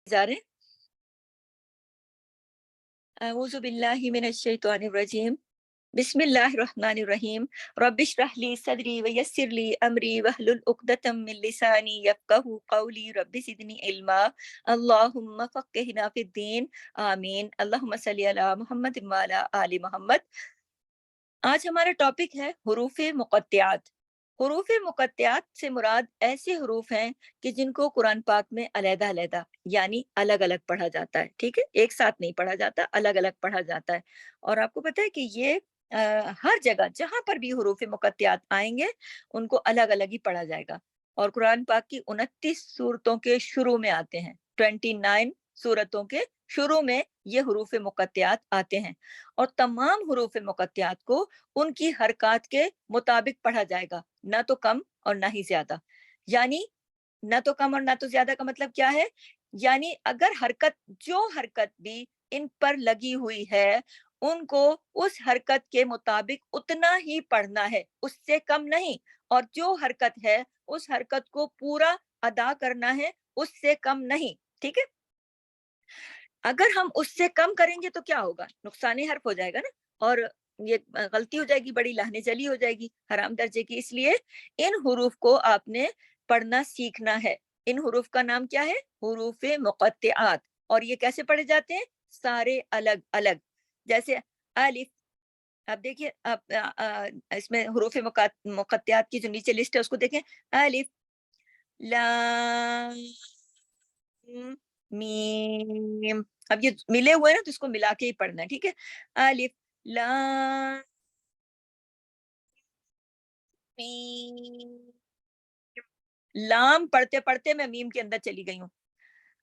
जा रहे हैं। अऊज़ु बिल्लाहि मिनश शैतानिर रजीम। बिस्मिल्लाहिर रहमानिर रहीम। रब्बिश्रह ली सदरी व यस्सिर ली अमरी वहलुल उक़दतम मिन लिसानी यफ़क़हू क़ौली रब्बि ज़िदनी इल्मा। अल्लाहुम्मा फ़क़्क़िहना फ़िद्दीन। आमीन। अल्लाहुम्मा सल्लि अला मुहम्मद व अला आलि मोहम्मद। आज हमारा टॉपिक है हुरूफ़े मुक़त्तिआत। हुरूफ़े मुक़त्तिआत से मुराद ऐसे हरूफ हैं कि जिनको कुरान पाक में अलग-अलग यानी अलग-अलग पढ़ा जाता है, ठीक है? एक साथ नहीं पढ़ा जाता, अलग-अलग पढ़ा जाता है। और आपको पता है कि ये हर जगह जहाँ पर भी हुरूफ़े मुक़त्तिआत आएँगे, उनको अलग-अलग ही पढ़ा जाएगा। और कुरान पाक की 29 सूरतों के शुरू में आते हैं। 29 सूरतों के शुरू में ये हुरूफ़े मुक़त्तिआत आते हैं। और तमाम हुरूफ़े मुक़त्तिआत को उनकी हरकत के मुताबिक पढ़ा जाएगा, ना तो कम और ना ही ज़्यादा। यानी ना तो कम और ना तो ज़्यादा का मतलब क्या है? यानी अगर जो हरकत भी इन पर लगी हुई है, उनको उस हरकत के मुताबिक उतना ही पढ़ना है, उससे कम नहीं। और जो हरकत है, उस हरकत को पूरा अदा करना है, उससे कम नहीं, ठीक है? अगर हम उससे कम करेंगे तो क्या होगा? नुकसानी हर्फ हो जाएगा ना। और ये गलती हो जाएगी, बड़ी लाहने-जली हो जाएगी, हराम दर्जे की। इसलिए इन हुरूफ को आपने पढ़ना सीखना है। इन हुरूफ का नाम क्या है? हुरूफ़े मुक़त्तिआत। और ये कैसे पढ़े जाते हैं? सारे अलग-अलग। जैसे अलिफ, अब देखिए इसमें हुरूफ़े मुक़त्तिआत की जो नीचे लिस्ट है उसको देखें। अलिफ, लाम, मीम। अब ये मिले हुए हैं ना, तो इसको मिला के ही पढ़ना है, ठीक है? अलिफ, लाम, मीम। लाम पढ़ते-पढ़ते मैं मीम के अंदर चली गई हूँ।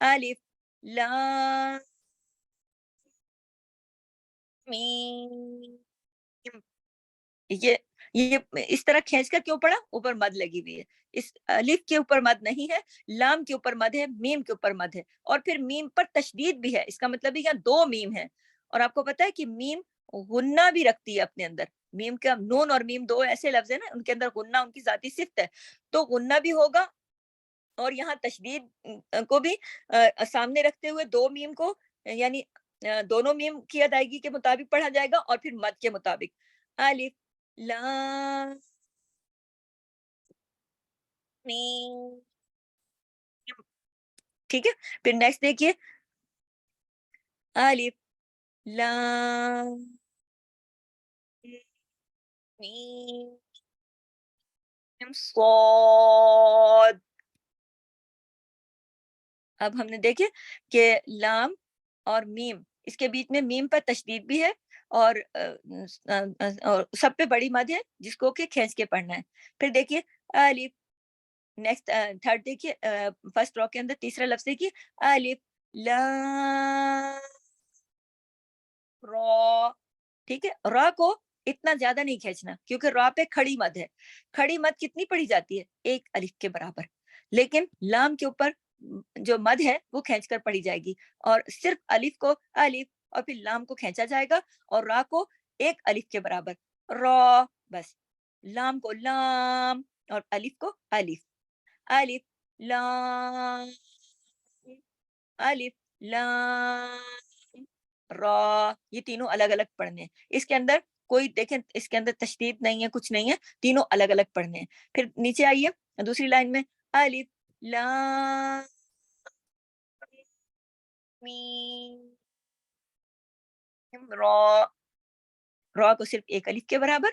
अलिफ, लाम, मीम। ये ये इस तरह खींचकर क्यों पढ़ा? ऊपर मद लगी हुई है। इस अलिफ के ऊपर मद नहीं है, लाम के ऊपर मद है, मीम के ऊपर मद है और फिर मीम पर तशदीद भी है। इसका मतलब है यहाँ 2 मीम है। और आपको पता है कि मीम गुन्ना भी रखती है अपने अंदर। मीम का नून और मीम 2 ऐसे लफ्ज़ हैं ना, उनके अंदर गुन्ना उनकी ज़ाती सिफ़त है। तो गुन्ना भी होगा और यहाँ तशदीद को भी सामने रखते हुए 2 मीम को यानी दोनों मीम की अदायगी के मुताबिक पढ़ा जाएगा और फिर मद के मुताबिक। अलिफ, लाम, मीम। ठीक है? फिर नेक्स्ट देखिए। अलिफ, लाम, मीम, स्वाद। अब हमने देखे कि लाम और मीम, इसके बीच में मीम पर तशदीद भी है और और सब पे बड़ी मद है जिसको कि खींच के पढ़ना है। फिर देखिए अलिफ, नेक्स्ट थर्ड देखिए, फर्स्ट रॉ के अंदर तीसरा लफ्ज़ देखिए। अलिफ, लाम, रॉ। ठीक है? रॉ को इतना ज़्यादा नहीं खींचना क्योंकि रॉ पे खड़ी मद है। खड़ी मद कितनी पढ़ी जाती है? 1 अलिफ के बराबर। लेकिन लाम के ऊपर जो मद है वो खींच कर पढ़ी जाएगी और सिर्फ़ अलिफ को अलिफ और फिर लाम को खींचा जाएगा और रा को 1 अलिफ के बराबर। रॉ, बस। लाम को लाम और अलिफ को अलिफ। अलिफ, लाम, अलिफ, लाम, रॉ। ये तीनों अलग-अलग पढ़ने हैं। इसके अंदर कोई देखें, इसके अंदर तशदीद नहीं है, कुछ नहीं है, तीनों अलग-अलग पढ़ने हैं। फिर नीचे आइए दूसरी लाइन में। अलिफ, लाम, मीम, रॉ। रॉ को सिर्फ 1 अलिफ के बराबर,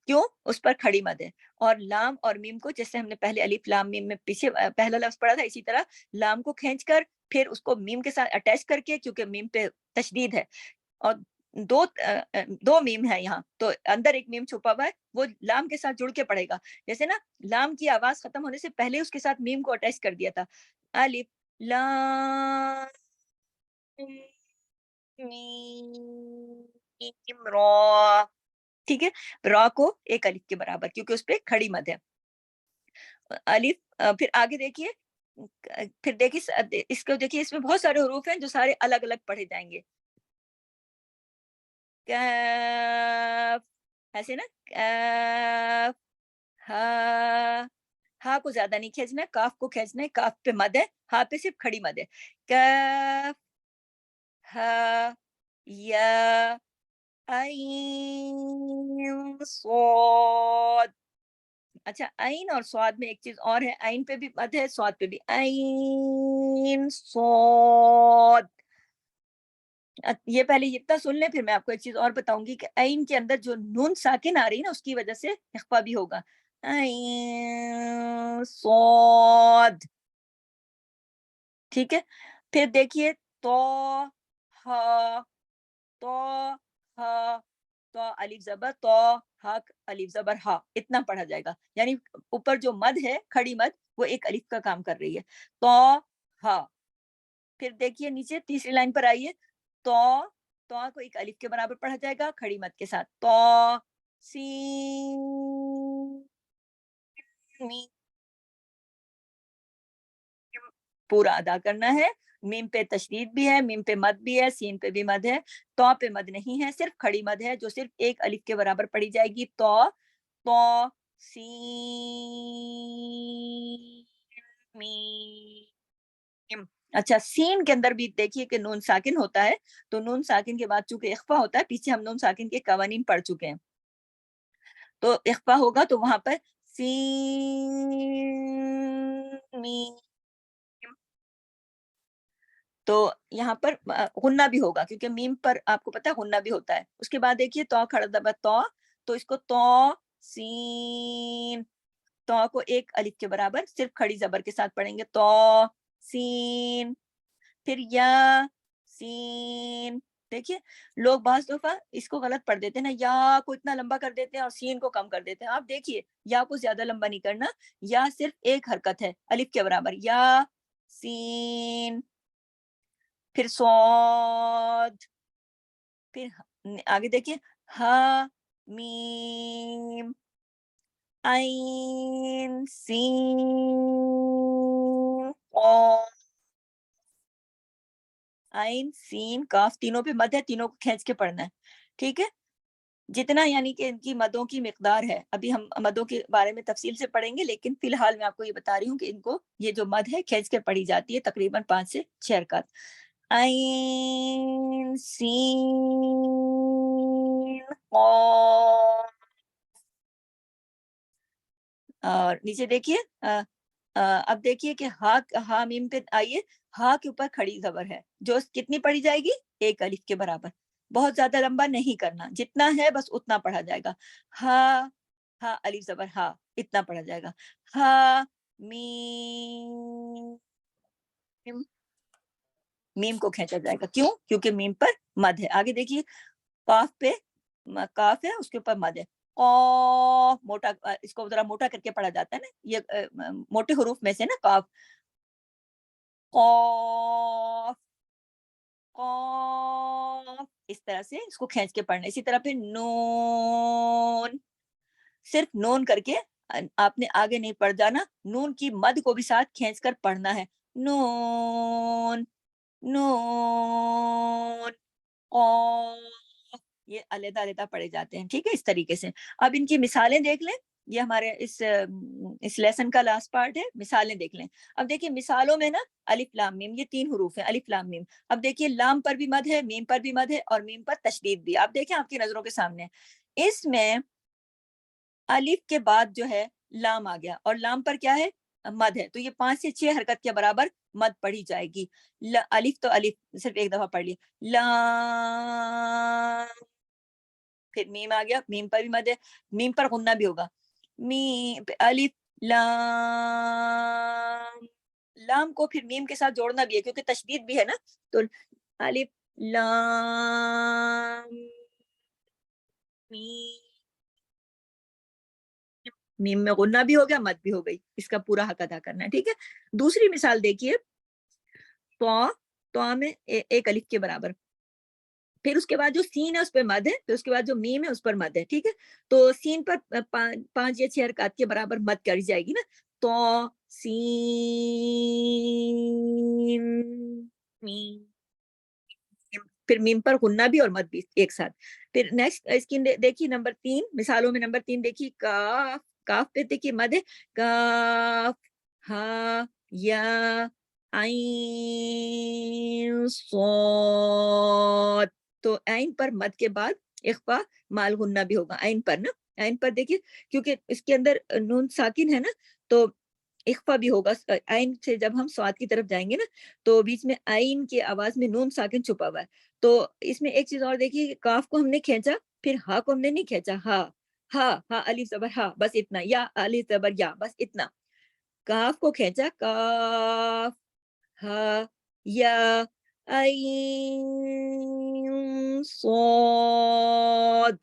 क्यों? उस पर खड़ी मद है। और लाम और मीम को जैसे हमने पहले अलिफ लाम मीम में पीछे पहला लफ्ज़ पढ़ा था, इसी तरह लाम को खींचकर फिर उसको मीम के साथ अटैच करके, क्योंकि मीम पे तशदीद है और 2 मीम है यहाँ, तो अंदर 1 मीम छुपा हुआ है, वो लाम के साथ जुड़ के पड़ेगा। जैसे ना लाम की आवाज़ खत्म होने से पहले उसके साथ मीम को अटैच कर दिया था। अलिफ, लाम, मीम, रॉ। ठीक है? रॉ को 1 अलिफ के बराबर क्योंकि उसपे खड़ी मद है। अलिफ, फिर आगे देखिए। फिर देखिए इसको देखिए, इसमें बहुत सारे हरूफ हैं जो सारे अलग-अलग पढ़े जाएँगे। कैफ, ऐसे ना कैफ, हा, हा को ज्यादा नहीं खींचना है, काफ को खींचना है, काफ पे मद है, हा पे सिर्फ खड़ी मद है। काफ, हा, या, आइन, स्वाद। अच्छा, आइन और स्वाद में एक चीज और है, आइन पे भी मद है, स्वाद पे भी, आइन स्वाद। ये पहले इतना सुन लें, फिर मैं आपको एक चीज और बताऊंगी कि आइन के अंदर जो नून साकिन आ रही है ना, उसकी वजह से इख्फा भी होगा। आइन स्वाद, ठीक है। फिर देखिए, तो, हा, तो, हा, तो अलिफ जबर तो, हा अलिफ जबर हा, इतना पढ़ा जाएगा। यानी ऊपर जो मद है, खड़ी मद, वो एक अलिफ का काम कर रही है। तो, हा। फिर देखिए नीचे तीसरी लाइन पर आइए, तो को एक अलिफ के बराबर पढ़ा जाएगा खड़ी मद के साथ। तो, सीन, मीम, पूरा अदा करना है। मीम पे तशदीद भी है, मीम पे मद भी है, सीन पे भी मद है। तो पे मद नहीं है, सिर्फ खड़ी मद है जो सिर्फ एक अलिफ के बराबर पढ़ी जाएगी। तो, सीन, मीम। अच्छा, सीन के अंदर भी देखिए कि नून साकिन होता है, तो नून साकिन के बाद चूंकि इख्फा होता है, पीछे हम नून साकिन के कवानीन पढ़ चुके हैं, तो इख्फा होगा तो वहां पर सीन, मीम। तो यहाँ पर गुन्ना भी होगा, क्योंकि मीम पर आपको पता है गुन्ना भी होता है। उसके बाद देखिए, तो खड़ा दबा तो इसको तो, सीन, तो को एक अलिफ के बराबर सिर्फ खड़ी जबर के साथ पढ़ेंगे। तो, सीन। फिर या, सीन। देखिए, लोग बाज दफा इसको गलत पढ़ देते हैं ना, या को इतना लंबा कर देते हैं और सीन को कम कर देते हैं। आप देखिए, या को ज्यादा लंबा नहीं करना, या सिर्फ एक हरकत है अलिफ के बराबर, या, सीन। फिर स्वाद। फिर आगे देखिए, हा, मीम, आइन, सीन, और आइन, सीन, काफ, तीनों पे मद है, तीनों को खींच के पढ़ना है, ठीक है। जितना यानी कि इनकी मदों की मिकदार है, अभी हम मदों के बारे में तफसील से पढ़ेंगे, लेकिन फिलहाल मैं आपको ये बता रही हूँ कि इनको, ये जो मद है खींच के पढ़ी जाती है, तकरीबन 5 से 6 रकात। आइन, सीन, कॉफ। और नीचे देखिए, अब देखिए कि हा मीम पे आइए, हा के ऊपर खड़ी जबर है, जो कितनी पढ़ी जाएगी, एक अलिफ के बराबर। बहुत ज्यादा लंबा नहीं करना, जितना है बस उतना पढ़ा जाएगा। हा, हा अलिफ जबर हा, इतना पढ़ा जाएगा। हा, मीम, मीम को खींचा जाएगा, क्यों? क्योंकि मीम पर मद है। आगे देखिए, काफ पे काफ है, उसके ऊपर मद है। कॉफ, मोटा, इसको जरा मोटा करके पढ़ा जाता है ना, ये मोटे हरूफ में से ना, काफ, कॉफ, कॉफ, इस तरह से इसको खींच के पढ़ना। इसी तरह फिर नून, सिर्फ नून करके आपने आगे नहीं पढ़ जाना, नून की मद को भी साथ खींच कर पढ़ना है। नून, नून, कॉफ, ये अलग-अलग पढ़े जाते हैं, ठीक है, इस तरीके से। अब इनकी मिसालें देख लें, ये हमारे इस लेसन का लास्ट पार्ट है, मिसालें देख लें। अब देखिए, मिसालों में ना अलिफ लाम मीम, ये 3 हरूफ हैं, अलिफ लाम मीम। अब देखिए, लाम पर भी मद है, मीम पर भी मद है, और मीम पर तशदीद भी। आप देखें, आपकी नजरों के सामने, इसमें अलिफ के बाद जो है लाम आ गया, और लाम पर क्या है, मद है, तो ये 5 से 6 हरकत के बराबर मद पढ़ी जाएगी। अलिफ तो अलिफ सिर्फ एक दफा पढ़ ली, लाम। फिर मीम आ गया, मीम पर भी मद है, मीम पर गुन्ना भी होगा। मीम, अलिफ, लाम। लाम को फिर मीम के साथ जोड़ना भी है, क्योंकि तशदीद भी है ना, तो अलिफ, लाम, मीम। मीम में गुन्ना भी हो गया, मद भी हो गई, इसका पूरा हक अदा करना है, ठीक है। दूसरी मिसाल देखिए, तो में एक अलिफ के बराबर, फिर उसके बाद जो सीन है उस पर मद है, फिर उसके बाद जो मीम है उस पर मद है, ठीक है। तो सीन पर 5 या 6 हरकत के बराबर मद करी जाएगी ना, तो, सीन, मीम। फिर मीम पर गुन्ना भी और मद भी एक साथ। फिर नेक्स्ट इसकी देखिए, नंबर 3, मिसालों में नंबर 3 देखिए, काफ, काफ पे देखिए मद है, काफ हा या आइन सॉद। तो आइन पर मद के बाद इख्फा माल गुन्ना भी होगा आइन पर ना। आइन पर देखिए क्योंकि इसके अंदर नून साकिन है ना, तो इख्फा भी होगा। आइन से जब हम स्वाद की तरफ जाएंगे ना, तो बीच में आइन की आवाज में नून साकिन छुपा हुआ है। तो इसमें एक चीज और देखिए कि काफ को हमने खींचा, फिर हा को हमने नहीं खींचा। हा हा हा अलिफ जबर हा, बस इतना। या अलिफ जबर या, बस इतना। काफ को खींचा, काफ हा या आइन सॉद।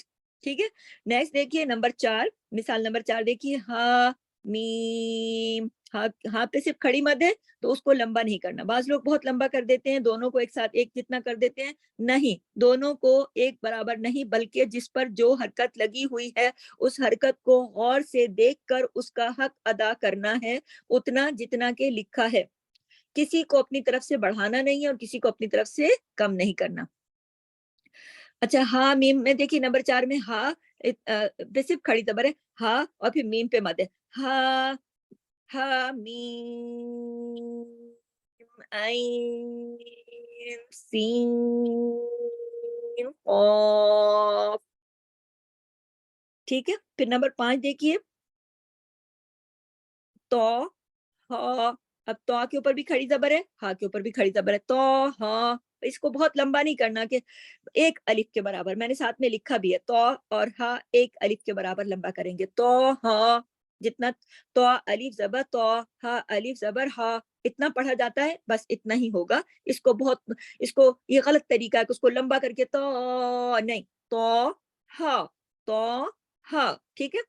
ठीक है। नेक्स्ट देखिए नंबर 4, मिसाल नंबर 4 देखिए, हा मीम। हा, हा पे सिर्फ खड़ी मद है, तो उसको लंबा नहीं करना। बाज लोग बहुत लंबा कर देते हैं, दोनों को एक साथ एक जितना कर देते हैं। नहीं, दोनों को एक बराबर नहीं, बल्कि जिस पर जो हरकत लगी हुई है उस हरकत को गौर से देखकर उसका हक अदा करना है, उतना जितना के लिखा है। किसी को अपनी तरफ से बढ़ाना नहीं है और किसी को अपनी तरफ से कम नहीं करना। अच्छा, हा मीम में देखिए नंबर 4 में हा पे सिर्फ खड़ी जबर है, हा, और फिर मीम पे मद है। हा हा मीम आइन सीन क़ाफ। ठीक है। फिर नंबर 5 देखिए, तो हा। अब तो के ऊपर भी खड़ी जबर है, हा के ऊपर भी खड़ी जबर है। तो हा, इसको बहुत लंबा नहीं करना कि एक अलिफ के बराबर। मैंने साथ में लिखा भी है, तो और हा एक अलिफ के बराबर लंबा करेंगे। तो हा जितना, तो अलिफ जबर तो, हा अलिफ जबर हा, इतना पढ़ा जाता है, बस इतना ही होगा। इसको बहुत, इसको ये गलत तरीका है कि उसको लंबा करके तो नहीं, तो हा, तो हा। ठीक है।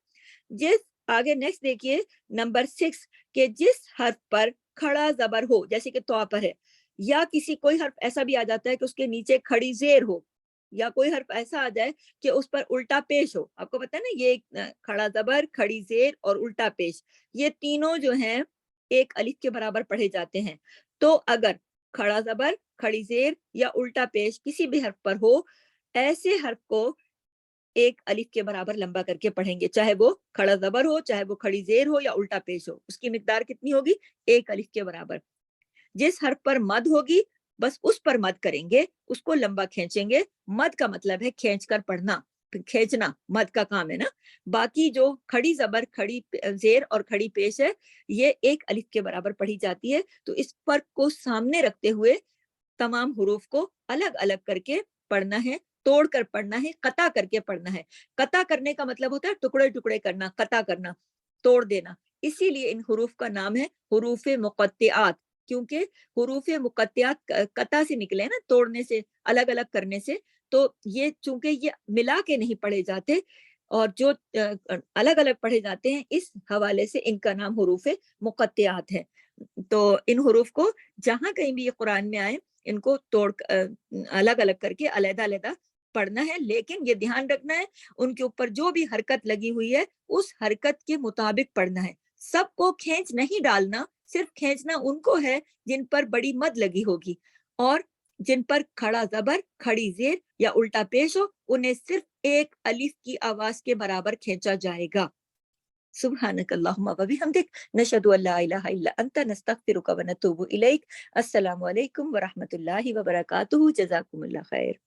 जिस आगे नेक्स्ट देखिए नंबर 6 के जिस हर्फ पर खड़ा जबर हो, जैसे कि तो पर है, या किसी कोई हर्फ ऐसा भी आ जाता है कि उसके नीचे खड़ी जेर हो, या कोई हर्फ ऐसा आ जाए कि उस पर उल्टा पेश हो। आपको पता है ना, ये खड़ा जबर, खड़ी जेर और उल्टा पेश, ये तीनों जो हैं एक अलिफ के बराबर पढ़े जाते हैं। तो अगर खड़ा जबर, खड़ी जेर या उल्टा पेश किसी भी हर्फ पर हो, ऐसे हर्फ को एक अलिफ के बराबर लंबा करके पढ़ेंगे, चाहे वो खड़ा जबर हो, चाहे वो खड़ी जेर हो या उल्टा पेश हो। उसकी मिकदार कितनी होगी? एक अलिफ के बराबर। जिस हर्फ पर मद होगी बस उस पर मद करेंगे, उसको लंबा खींचेंगे। मद का मतलब है खींच कर पढ़ना, खींचना मद का काम है ना। बाकी जो खड़ी जबर, खड़ी जेर और खड़ी पेश है, ये एक अलिफ के बराबर पढ़ी जाती है। तो इस फर्क को सामने रखते हुए तमाम हुरूफ को अलग अलग करके पढ़ना है, तोड़ कर पढ़ना है, कता करके पढ़ना है। कता करने का मतलब होता है टुकड़े टुकड़े करना, कता करना, तोड़ देना। इसीलिए इन हुरूफ का नाम है हुरूफ मुक़त्तिआत, क्योंकि हुरूफ मुक़त्तिआत कता से निकले ना, तोड़ने से, अलग अलग करने से। तो ये चूंकि ये मिला के नहीं पढ़े जाते और जो अलग अलग पढ़े जाते हैं, इस हवाले से इनका नाम हुरूफ मुक़त्तिआत है। तो इन हुरूफ को जहां कहीं भी ये कुरान में आए, इनको तोड़ अलग अलग करके अलग अलग पढ़ना है। लेकिन ये ध्यान रखना है उनके ऊपर जो भी हरकत लगी हुई है उस हरकत के मुताबिक पढ़ना है। सबको खींच नहीं डालना, सिर्फ खींचना उनको है जिन पर बड़ी मद लगी होगी, और जिन पर खड़ा जबर, खड़ी जेर या उल्टा पेश हो, उन्हें सिर्फ एक अलिफ की आवाज के बराबर खींचा जाएगा। सुब्हानक अल्लाहुम्मा व बिहम्दिक, नशहदु अल्ला इलाहा इल्ला अंता, नस्तगफिरुका व नतूबु इलैक। अस्सलामु अलैकुम व रहमतुल्लाहि व बरकातुहू। जज़ाकुमुल्लाह खैर।